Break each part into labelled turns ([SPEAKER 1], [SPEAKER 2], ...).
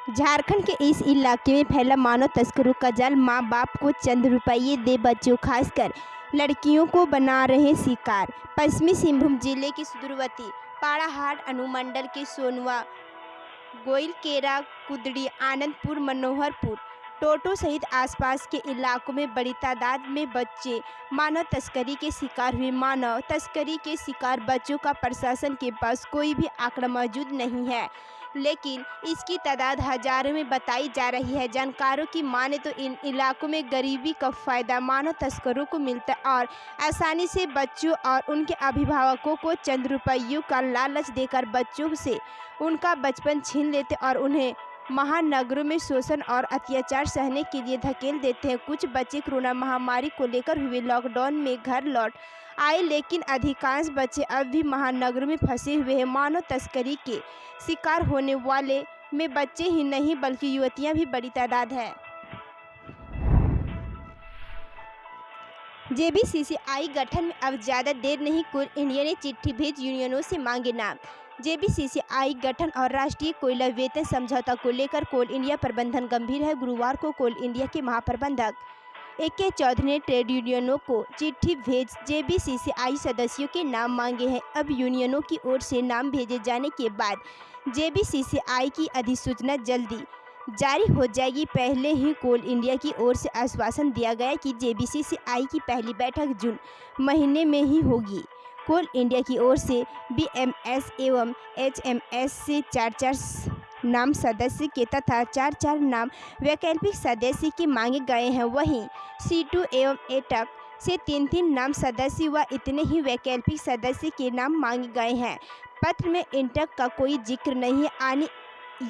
[SPEAKER 1] झारखंड के इस इलाके में फैला मानव तस्करों का जाल। माँ बाप को चंद रुपये दे बच्चों खासकर लड़कियों को बना रहे शिकार। पश्चिमी सिंहभूम जिले के सुदूरवर्ती पाड़ाहाट अनुमंडल के सोनुआ, गोइलकेरा, कुदड़ी, आनंदपुर, मनोहरपुर, टोटो सहित आसपास के इलाकों में बड़ी तादाद में बच्चे मानव तस्करी के शिकार हुए। मानव तस्करी के शिकार बच्चों का प्रशासन के पास कोई भी आंकड़ा मौजूद नहीं है, लेकिन इसकी तादाद हजारों में बताई जा रही है। जानकारों की माने तो इन इलाकों में गरीबी का फायदा मानव तस्करों को मिलता है और आसानी से बच्चों और उनके अभिभावकों को चंद रुपयों का लालच देकर बच्चों से उनका बचपन छीन लेते और उन्हें महानगरों में शोषण और अत्याचार सहने के लिए धकेल देते हैं। कुछ बच्चे कोरोना महामारी को लेकर हुए लॉकडाउन में घर लौट आए, लेकिन अधिकांश बच्चे अब भी महानगरों में फंसे हुए हैं। मानव तस्करी के शिकार होने वाले में बच्चे ही नहीं बल्कि युवतियां भी बड़ी तादाद है। जेबीसीसीआई गठन में अब ज़्यादा देर नहीं, कोल इंडिया ने चिट्ठी भेज यूनियनों से मांगे नाम। जेबीसीसीआई गठन और राष्ट्रीय कोयला वेतन समझौता को लेकर कोल इंडिया प्रबंधन गंभीर है। गुरुवार को कोल इंडिया के महाप्रबंधक AK चौधरी ने ट्रेड यूनियनों को चिट्ठी भेज जेबीसीसीआई सदस्यों के नाम मांगे हैं। अब यूनियनों की ओर से नाम भेजे जाने के बाद जेबीसीसीआई की अधिसूचना जल्दी जारी हो जाएगी। पहले ही कोल इंडिया की ओर से आश्वासन दिया गया कि जेबीसीसीआई की पहली बैठक जून महीने में ही होगी। कोल इंडिया की ओर से BMS एवं HMS से 4-4 नाम सदस्य के तथा 4-4 नाम वैकल्पिक सदस्य के मांगे गए हैं। वहीं C2 एवं ATAC से 3-3 नाम सदस्य व इतने ही वैकल्पिक सदस्य के नाम मांगे गए हैं। पत्र में इंटक का कोई जिक्र नहीं है।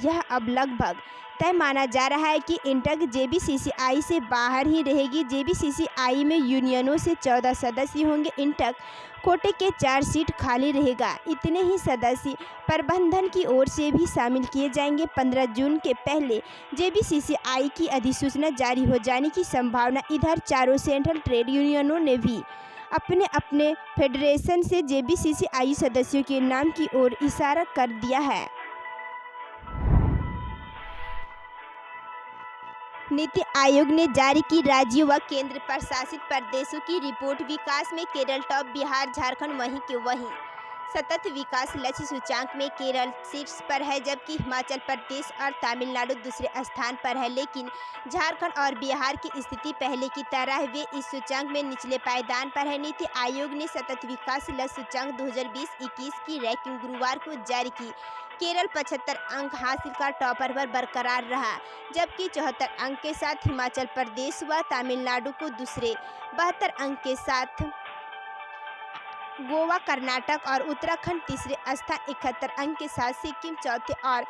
[SPEAKER 1] यह अब लगभग तय माना जा रहा है कि इंटक जेबीसीसीआई से बाहर ही रहेगी। जेबीसीसीआई में यूनियनों से 14 सदस्य होंगे। इंटक कोटे के 4 सीट खाली रहेगा। इतने ही सदस्य प्रबंधन की ओर से भी शामिल किए जाएंगे। 15 जून के पहले जेबीसीसीआई की अधिसूचना जारी हो जाने की संभावना। इधर चारों सेंट्रल ट्रेड यूनियनों ने भी अपने अपने फेडरेशन से जेबीसीसीआई सदस्यों के नाम की ओर इशारा कर दिया है। नीति आयोग ने जारी की राज्यों व केंद्र प्रशासित प्रदेशों की रिपोर्ट। विकास में केरल टॉप, बिहार झारखंड वहीं के वहीं। सतत विकास लक्ष्य सूचांक में केरल शीर्ष पर है, जबकि हिमाचल प्रदेश और तमिलनाडु दूसरे स्थान पर है। लेकिन झारखंड और बिहार की स्थिति पहले की तरह वे इस सूचांक में निचले पायदान पर है। नीति आयोग ने सतत विकास लक्ष्य सूचांक 2020-21 की रैंकिंग गुरुवार को जारी की। केरल 75 अंक हासिल कर टॉपर पर बरकरार रहा, जबकि 74 अंक के साथ हिमाचल प्रदेश व तमिलनाडु को दूसरे, 72 अंक के साथ गोवा, कर्नाटक और उत्तराखंड तीसरे स्थान, 71 अंक के साथ सिक्किम चौथे और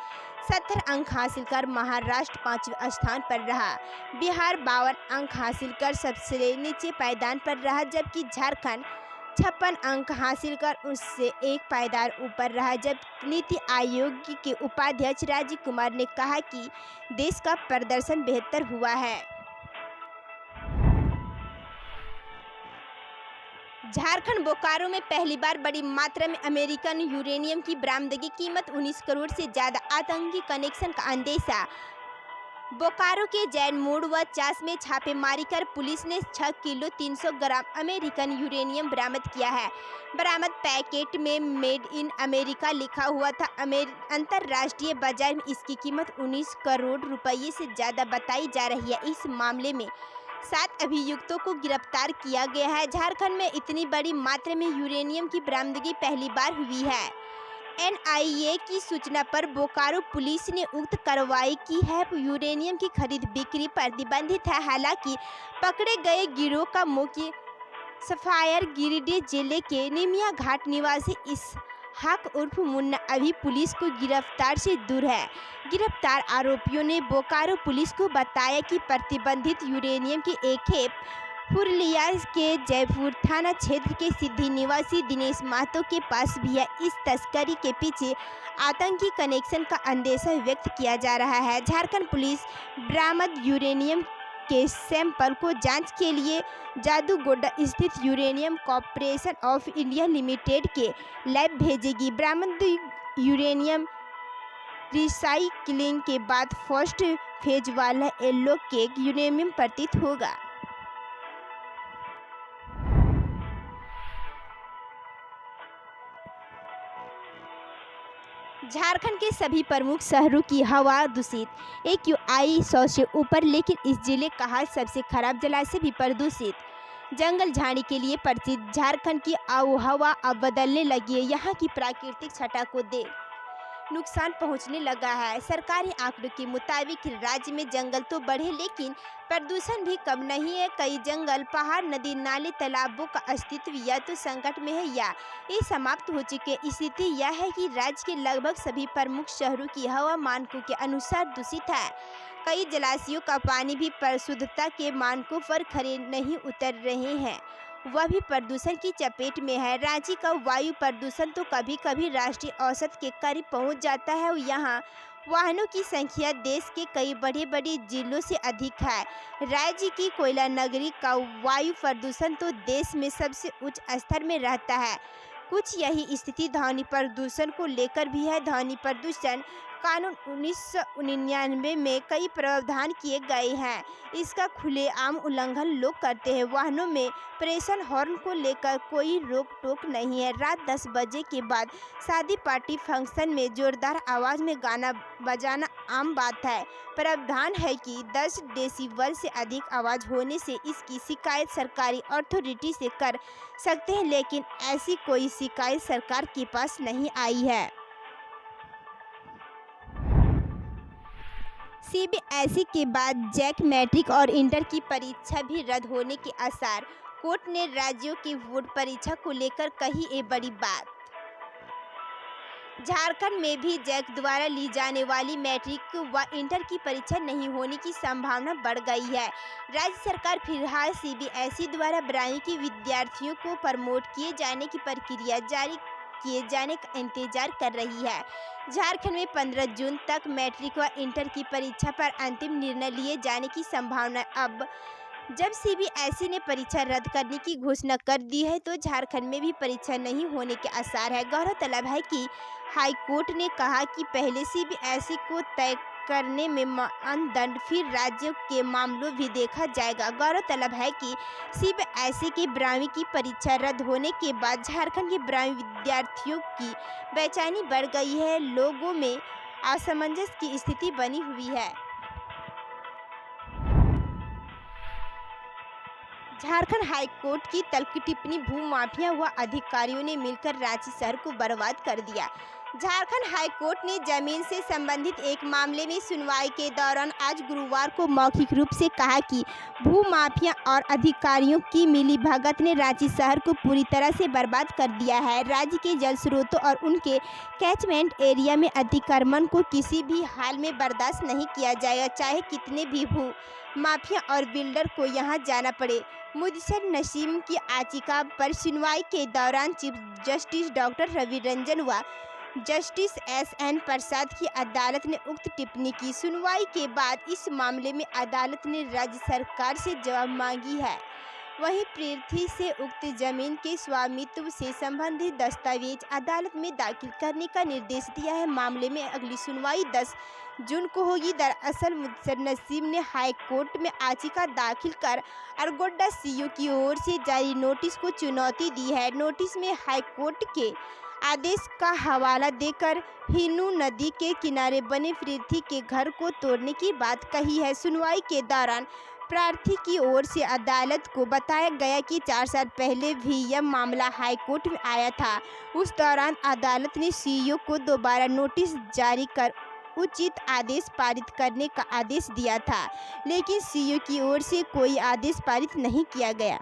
[SPEAKER 1] 70 अंक हासिल कर महाराष्ट्र 5वें स्थान पर रहा। बिहार 52 अंक हासिल कर सबसे नीचे पायदान पर रहा, जबकि झारखंड 56 अंक हासिल कर उससे एक पायदान ऊपर रहा। जब नीति आयोग के उपाध्यक्ष राजीव कुमार ने कहा कि देश का प्रदर्शन बेहतर हुआ है। झारखंड बोकारो में पहली बार बड़ी मात्रा में अमेरिकन यूरेनियम की बरामदगी, कीमत 19 करोड़ से ज़्यादा, आतंकी कनेक्शन का अंदेशा। बोकारो के जैन मोड़ व चास में छापेमारी कर पुलिस ने 6 किलो 300 ग्राम अमेरिकन यूरेनियम बरामद किया है। बरामद पैकेट में मेड इन अमेरिका लिखा हुआ था। अंतर्राष्ट्रीय बाजार में इसकी कीमत 19 करोड़ रुपये से ज़्यादा बताई जा रही है। इस मामले में 7 अभियुक्तों को गिरफ्तार किया गया है। झारखंड में इतनी बड़ी मात्रा में यूरेनियम की बरामदगी पहली बार हुई है। NIA की सूचना पर बोकारो पुलिस ने उक्त कार्रवाई की है। यूरेनियम की खरीद बिक्री प्रतिबंधित है। हालांकि पकड़े गए गिरोह का मुख्य सफायर गिरिडीह जिले के निमिया घाट निवासी इसहाक उर्फ मुन्ना अभी पुलिस को गिरफ्तार से दूर है। गिरफ्तार आरोपियों ने बोकारो पुलिस को बताया कि प्रतिबंधित यूरेनियम की एक खेप पुरुलिया के जयपुर थाना क्षेत्र के सिद्धि निवासी दिनेश महतो के पास भी है। इस तस्करी के पीछे आतंकी कनेक्शन का अंदेशा व्यक्त किया जा रहा है। झारखंड पुलिस बरामद यूरेनियम के सैंपल को जांच के लिए जादूगोड्डा स्थित uranium corporation of India limited के लैब भेजेगी। बरामद यूरेनियम रिसाइक्लिंग के बाद फर्स्ट फेज वाला येलो केक यूरेनियम प्रतीत होगा। झारखंड के सभी प्रमुख शहरों की हवा दूषित, AQI 100 से ऊपर, लेकिन इस जिले का हाल सबसे खराब जलाशय भी प्रदूषित। जंगल झाड़ी के लिए प्रसिद्ध झारखंड की आबोहवा अब बदलने लगी है। यहाँ की प्राकृतिक छटा को नुकसान पहुंचने लगा है। सरकारी आंकड़ों के मुताबिक राज्य में जंगल तो बढ़े लेकिन प्रदूषण भी कम नहीं है। कई जंगल, पहाड़, नदी, नाले, तालाबों का अस्तित्व या तो संकट में है या ये समाप्त हो चुके। स्थिति यह है कि राज्य के लगभग सभी प्रमुख शहरों की हवा मानकों के अनुसार दूषित है। कई जलाशयों का पानी भी शुद्धता के मानकों पर खरे नहीं उतर रहे हैं, वह भी प्रदूषण की चपेट में है। राज्य का वायु प्रदूषण तो कभी कभी राष्ट्रीय औसत के करीब पहुंच जाता है। यहाँ वाहनों की संख्या देश के कई बड़े बड़े जिलों से अधिक है। राज्य की कोयला नगरी का वायु प्रदूषण तो देश में सबसे उच्च स्तर में रहता है। कुछ यही स्थिति ध्वनि प्रदूषण को लेकर भी है। ध्वनि प्रदूषण कानून 1999 में कई प्रावधान किए गए हैं। इसका खुलेआम उल्लंघन लोग करते हैं। वाहनों में प्रेषण हॉर्न को लेकर कोई रोक टोक नहीं है। रात 10 बजे के बाद शादी, पार्टी, फंक्शन में जोरदार आवाज़ में गाना बजाना आम बात है। प्रावधान है कि 10 डेसिबल से अधिक आवाज़ होने से इसकी शिकायत सरकारी अथॉरिटी से कर सकते हैं, लेकिन ऐसी कोई शिकायत सरकार के पास नहीं आई है। CBSE के बाद जैक, मैट्रिक और इंटर की परीक्षा भी रद्द होने के आसार। कोर्ट ने राज्यों की बोर्ड परीक्षा को लेकर कही ये बड़ी बात। झारखंड में भी जैक द्वारा ली जाने वाली मैट्रिक व इंटर की परीक्षा नहीं होने की संभावना बढ़ गई है। राज्य सरकार फिलहाल CBSE द्वारा 12वीं के विद्यार्थियों को प्रमोट किए जाने की प्रक्रिया जारी किए जाने का इंतजार कर रही है। झारखंड में 15 जून तक मैट्रिक व इंटर की परीक्षा पर अंतिम निर्णय लिए जाने की संभावना। अब जब CBSE ने परीक्षा रद्द करने की घोषणा कर दी है तो झारखंड में भी परीक्षा नहीं होने के आसार है। गौरतलब है कि हाई कोर्ट ने कहा कि पहले CBSE को तय करने में मानदंड, फिर राज्यों के मामलों भी देखा जाएगा। गौरतलब है कि CBSE की 12वीं की परीक्षा रद्द होने के बाद झारखंड के 12वीं विद्यार्थियों की बेचैनी बढ़ गई है। लोगों में असमंजस की स्थिति बनी हुई है। झारखंड हाई कोर्ट की तल्ख टिप्पणी, भूमाफिया व अधिकारियों ने मिलकर रांची शहर को बर्बाद कर दिया। झारखंड हाई कोर्ट ने जमीन से संबंधित एक मामले में सुनवाई के दौरान आज गुरुवार को मौखिक रूप से कहा कि भूमाफिया और अधिकारियों की मिलीभगत ने रांची शहर को पूरी तरह से बर्बाद कर दिया है। राज्य के जल स्रोतों और उनके कैचमेंट एरिया में अतिक्रमण को किसी भी हाल में बर्दाश्त नहीं किया जाएगा, चाहे कितने भी भू माफिया और बिल्डर को यहाँ जाना पड़े। मुदस्सिर नसीम की याचिका पर सुनवाई के दौरान chief justice doctor Ravi Ranjan व जस्टिस SN प्रसाद की अदालत ने उक्त टिप्पणी की। सुनवाई के बाद इस मामले में अदालत ने राज्य सरकार से जवाब मांगी है। वहीं पृथ्वी से उक्त जमीन के स्वामित्व से संबंधित दस्तावेज अदालत में दाखिल करने का निर्देश दिया है। मामले में अगली सुनवाई 10 जून को होगी। दरअसल मुदस्सिर नसीम ने हाई कोर्ट में याचिका दाखिल कर अरगोड़ा CO की ओर से जारी नोटिस को चुनौती दी है। नोटिस में हाई कोर्ट के आदेश का हवाला देकर हिन्नू नदी के किनारे बने पृथ्वी के घर को तोड़ने की बात कही है। सुनवाई के दौरान प्रार्थी की ओर से अदालत को बताया गया कि 4 साल पहले भी यह मामला हाई कोर्ट में आया था। उस दौरान अदालत ने CEO को दोबारा नोटिस जारी कर उचित आदेश पारित करने का आदेश दिया था, लेकिन CEO की ओर से कोई आदेश पारित नहीं किया गया।